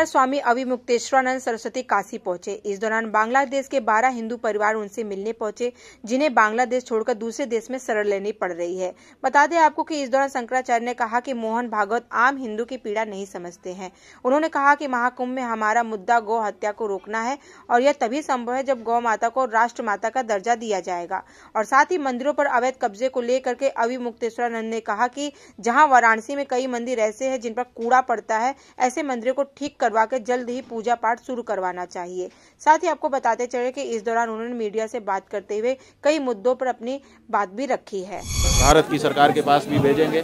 स्वामी अविमुक्तेश्वरानंद सरस्वती काशी पहुंचे। इस दौरान बांग्लादेश के 12 हिंदू परिवार उनसे मिलने पहुंचे, जिन्हें बांग्लादेश छोड़कर दूसरे देश में शरण लेनी पड़ रही है। बता दें आपको कि इस दौरान शंकराचार्य ने कहा कि मोहन भागवत आम हिंदू की पीड़ा नहीं समझते हैं। उन्होंने कहा कि महाकुंभ में हमारा मुद्दा गौ हत्या को रोकना है और यह तभी संभव है जब गौ माता को राष्ट्र माता का दर्जा दिया जाएगा। और साथ ही मंदिरों पर अवैध कब्जे को लेकर के अविमुक्तेश्वरानंद ने कहा कि जहां वाराणसी में कई मंदिर ऐसे हैं जिन पर कूड़ा पड़ता है, ऐसे मंदिरों को ठीक करवा के जल्द ही पूजा पाठ शुरू करवाना चाहिए। साथ ही आपको बताते चले कि इस दौरान उन्होंने मीडिया से बात करते हुए कई मुद्दों पर अपनी बात भी रखी है। भारत की सरकार के पास भी भेजेंगे,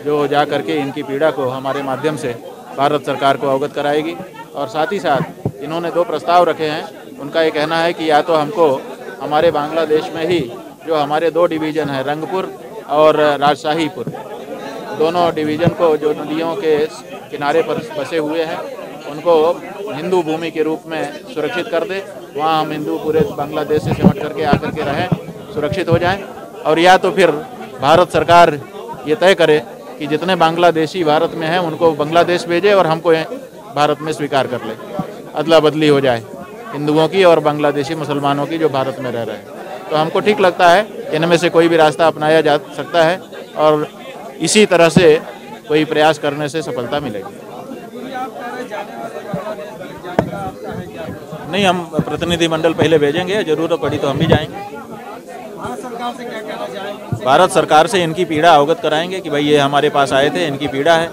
जो जा करके इनकी पीड़ा को हमारे माध्यम से भारत सरकार को अवगत कराएगी। और साथ ही साथ इन्होंने 2 प्रस्ताव रखे हैं। उनका ये कहना है कि या तो हमको हमारे बांग्लादेश में ही जो हमारे 2 डिवीज़न हैं, रंगपुर और राजशाहीपुर, दोनों डिवीज़न को जो नदियों के किनारे पर बसे हुए हैं, उनको हिंदू भूमि के रूप में सुरक्षित कर दे। वहाँ हम हिंदू पूरे बांग्लादेश से सिमट करके आकर के रहें, सुरक्षित हो जाएं। और या तो फिर भारत सरकार ये तय करे कि जितने बांग्लादेशी भारत में हैं उनको बांग्लादेश भेजे और हमको भारत में स्वीकार कर ले, अदला बदली हो जाए हिंदुओं की और बांग्लादेशी मुसलमानों की जो भारत में रह रहे हैं। तो हमको ठीक लगता है इनमें से कोई भी रास्ता अपनाया जा सकता है और इसी तरह से कोई प्रयास करने से सफलता मिलेगी। नहीं, हम प्रतिनिधि मंडल पहले भेजेंगे, जरूरत पड़ी तो हम भी जाएंगे। भारत सरकार से क्या कहना चाहेंगे? भारत सरकार से इनकी पीड़ा अवगत कराएंगे कि भाई ये हमारे पास आए थे, इनकी पीड़ा है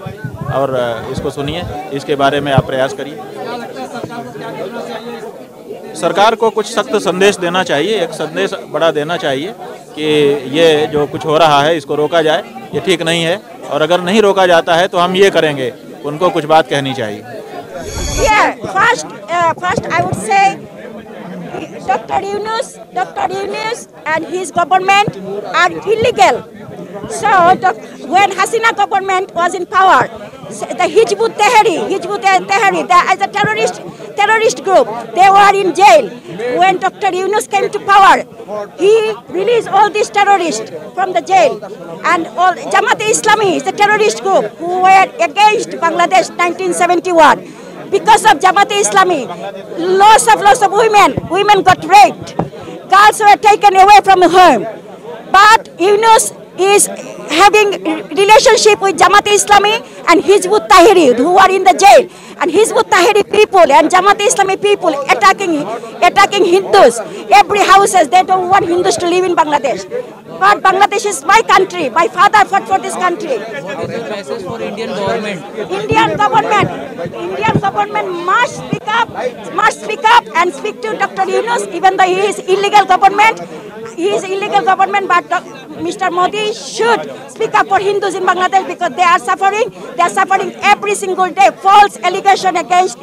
और इसको सुनिए, इसके बारे में आप प्रयास करिए। क्या लगता है सरकार को क्या करना चाहिए? सरकार को कुछ सख्त संदेश देना चाहिए, एक संदेश बड़ा देना चाहिए कि ये जो कुछ हो रहा है इसको रोका जाए, ये ठीक नहीं है। और अगर नहीं रोका जाता है तो हम ये करेंगे, उनको कुछ बात कहनी चाहिए। First I would say Dr. Yunus and his government are illegal. So when Hasina government was in power, the Hizbut Tahrir, as a terrorist group, they were in jail. When Dr. Yunus came to power, he released all these terrorists from the jail. And all Jamaat-e-Islami is the terrorist group who were against Bangladesh 1971. Because of Jamaat-e-Islami, lots of women got raped. Girls were taken away from home. But Yunus is having relationship with Jamaat-e-Islami and Hizbut Tahrir, who are in the jail. And Hizbut Tahrir people and Jamaat-e-Islami people attacking Hindus. Every houses, they don't want Hindus to live in Bangladesh. But Bangladesh is my country. My father fought for this country. What is the message for Indian government? Indian government must speak up and speak to Dr. Yunus, even though he is illegal government. He is illegal government, but Mr. Modi should speak up for Hindus in Bangladesh because they are suffering. They are suffering every single day. False allegation against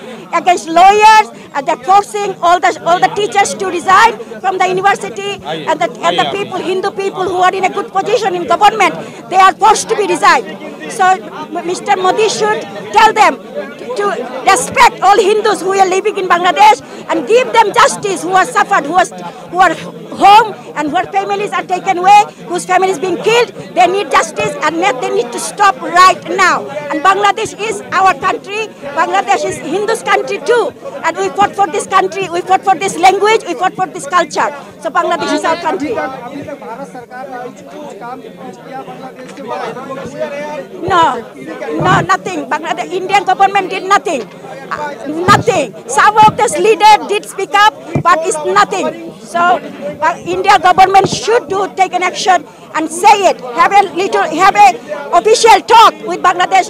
lawyers, and they're forcing all the teachers to resign from the university, and the people, Hindu people who are in a good position in government, they are forced to be resigned. So Mr. Modi should tell them to respect all Hindus who are living in Bangladesh and give them justice, who are suffered, who are home and whose families are taken away, whose family is being killed. They need justice and they need to stop right now. And Bangladesh is our country. Bangladesh is Hindus' country too. And we fought for this country, we fought for this language, we fought for this culture. So Bangladesh is our country. अभी तक भारत सरकार ने कुछ काम किया बांग्लादेश के बारे में? No, nothing. Bangladesh, Indian government did nothing. Nothing. Some of these leaders did speak up, but it's nothing. So India government should take an action and say it. Have a official talk with Bangladesh,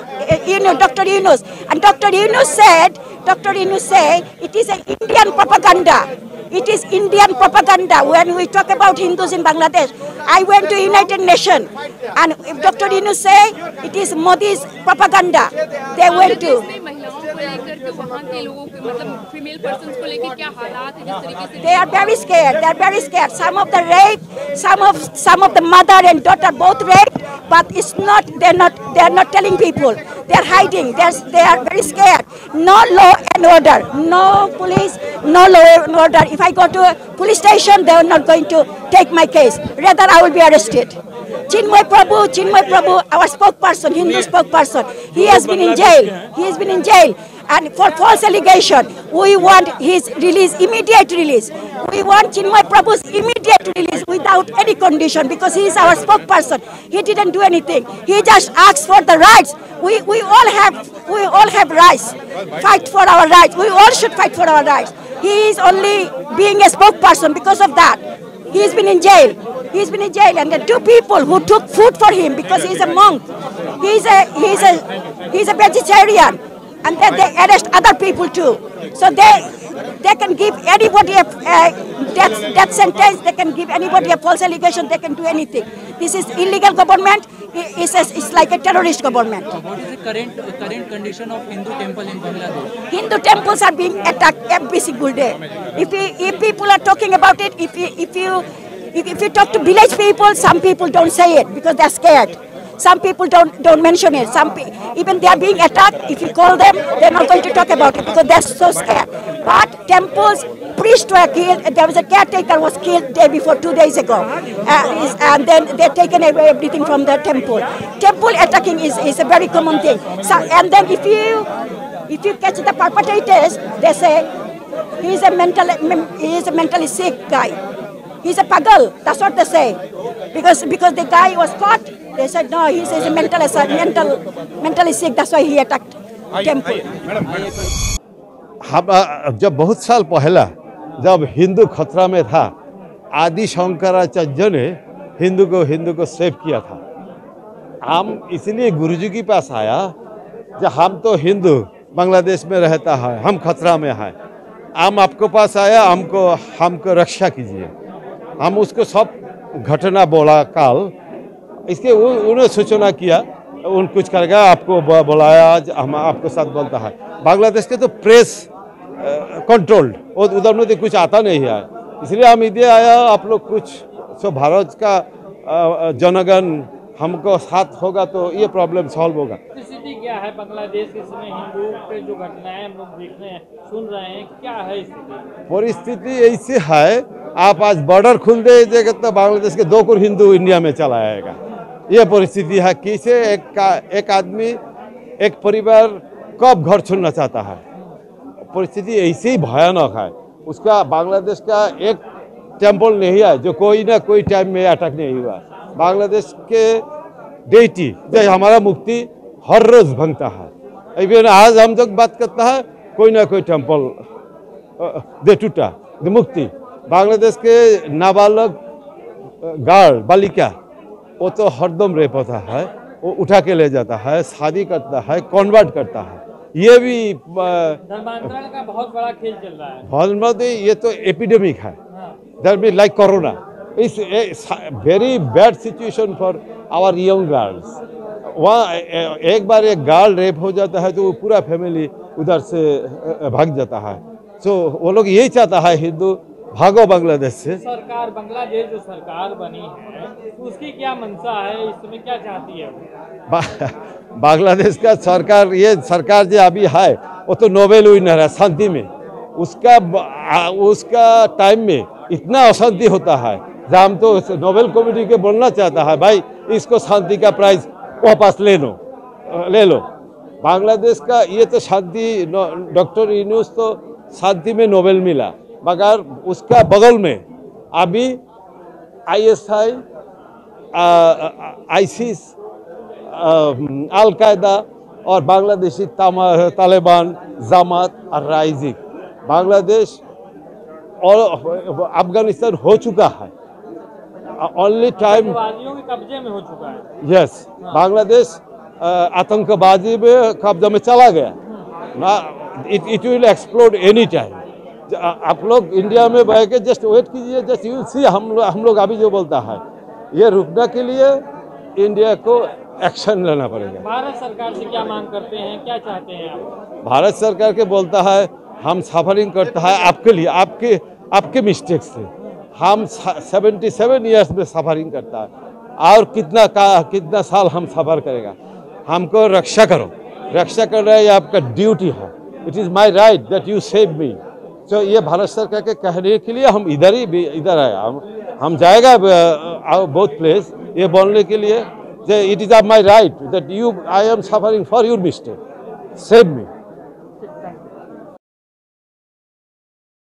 Dr. Yunus. And Dr. Yunus said it is an Indian propaganda. It is Indian propaganda when we talk about Hindus in Bangladesh. I went to United Nations and Dr. Yunus say it is Modi's propaganda. They went to. They are very scared. Some of the rape, some of the mother and daughter both raped, but it's not. They are not telling people. They are hiding. They are very scared. No law and order. No police. No law and order. If I go to a police station, they are not going to take my case. Rather, I will be arrested. Chinmoy Prabhu, our spokesperson, Hindu spokesperson, he has been in jail. and for false allegation. We want his release, immediate release. We want Chinmay Prabhu's immediate release without any condition, because he is our spokesperson. He didn't do anything. He just asked for the rights. We all have rights. Fight for our rights. We all should fight for our rights. He is only being a spokesperson. Because of that, he's been in jail. He's been in jail, and the two people who took food for him, because he's a monk, he's a vegetarian, and then they arrest other people too. So they can give anybody a death sentence. They can give anybody a false allegation. They can do anything. This is illegal government. It's like a terrorist government. What is the current condition of Hindu temple in Bangladesh? Hindu temples are being attacked every single day. If people are talking about it, if you talk to village people, some people don't say it because they're scared. Some people don't mention it. Even they are being attacked. If you call them, they're not going to talk about it because they're so scared. But temples, priests were killed. There was a caretaker was killed day before 2 days ago, and then they're taken away everything from the temple. Temple attacking is a very common thing. So, and then if you catch the perpetrators, they say he is a mentally sick guy. He's a pagal. That's what they say. Because the guy was caught, they said no, he's a mentally sick. That's why he attacked temple. हम जब बहुत साल पहला जब हिंदू खतरा में था, आदि शंकराचार्य ने हिंदू को सेव किया था। हम इसलिए गुरुजी के पास आया, जब हम तो हिंदू बांग्लादेश में रहता है, हम खतरा में हैं, हम आपको पास आया, हमको रक्षा कीजिए। हम उसको सब घटना बोला काल, इसके उन्हें सूचना किया, उन कुछ करेगा, आपको बुलाया, हम आपको साथ बोलता है। बांग्लादेश के तो प्रेस कंट्रोल्ड, और उधर में तो कुछ आता नहीं है, इसलिए हम इधर आया। आप लोग कुछ सो भारत का जनगण हमको साथ होगा तो ये प्रॉब्लम सॉल्व होगा। स्थिति क्या है बांग्लादेश के समय हिंदू पे जो घटनाएं हम लोग देख रहे हैं, सुन रहे हैं, क्या है स्थिति? परिस्थिति ऐसी है, आप आज बॉर्डर खुल देगा तो बांग्लादेश के 2 करोड़ हिंदू इंडिया में चला आएगा। ये परिस्थिति है। किसे एक आदमी एक परिवार कब घर छोड़ना चाहता है, परिस्थिति ऐसी ही भयानक है। उसका बांग्लादेश का एक टेम्पल नहीं है जो कोई ना कोई टाइम में अटैक नहीं हुआ। बांग्लादेश के डेटी जो हमारा मुक्ति हर रोज भंगता है। इवन आज हम जब बात करता है, कोई ना कोई टेम्पल दे टूटा, दे मुक्ति। बांग्लादेश के नाबालग गर्ल बालिका वो तो हरदम रेप होता है, वो उठा के ले जाता है, शादी करता है, कन्वर्ट करता है। ये भी धर्मांतरण का बहुत बड़ा खेल चल रहा है। ये तो एपिडेमिक है, that mean like corona. It's very bad situation for our young girls. वहाँ एक बार एक गर्ल रेप हो जाता है तो वो पूरा फैमिली उधर से भाग जाता है। सो वो लोग यही चाहता है हिंदू भागो बांग्लादेश से। सरकार बांग्लादेश जो सरकार बनी है उसकी क्या मंशा है, इस समय क्या चाहती है? बांग्लादेश का सरकार, ये सरकार जो अभी है वो तो नोबेल विनर है शांति में। उसका टाइम में इतना अशांति होता है, हम तो नोबेल कमेटी के बोलना चाहता है भाई इसको शांति का प्राइज वापस ले लो। बांग्लादेश का ये तो शांति, डॉक्टर यूनुस तो शांति में नोबेल मिला, मगर उसका बगल में अभी ISI, ISIS, अल-कायदा और बांग्लादेशी तालिबान, जमात और राइजिंग। बांग्लादेश और अफगानिस्तान हो चुका है, ओनली टाइम आतंकवादियों के कब्जे में हो चुका है। यस, बांग्लादेश आतंकवादी में कब्जा में चला गया ना। It will explode any time. आप लोग इंडिया में बैठ के जस्ट वेट कीजिए, जस्ट यू विल सी। हम लोग अभी जो बोलता है ये रुकने के लिए इंडिया को एक्शन लेना पड़ेगा। भारत सरकार से क्या मांग करते हैं, क्या चाहते हैं आप? भारत सरकार के बोलता है हम सफरिंग करता है आपके लिए, आपके मिस्टेक से। हम 77 ईयर्स में सफरिंग करता है, और कितना साल हम सफर करेगा। हमको रक्षा करो, रक्षा करना ये आपका ड्यूटी है। It is my right that you save me. तो ये भारत सरकार के कहने के लिए हम इधर आए। हम जाएगा बहुत प्लेस ये बोलने के लिए, it is my right that I am suffering for your mistake, save me.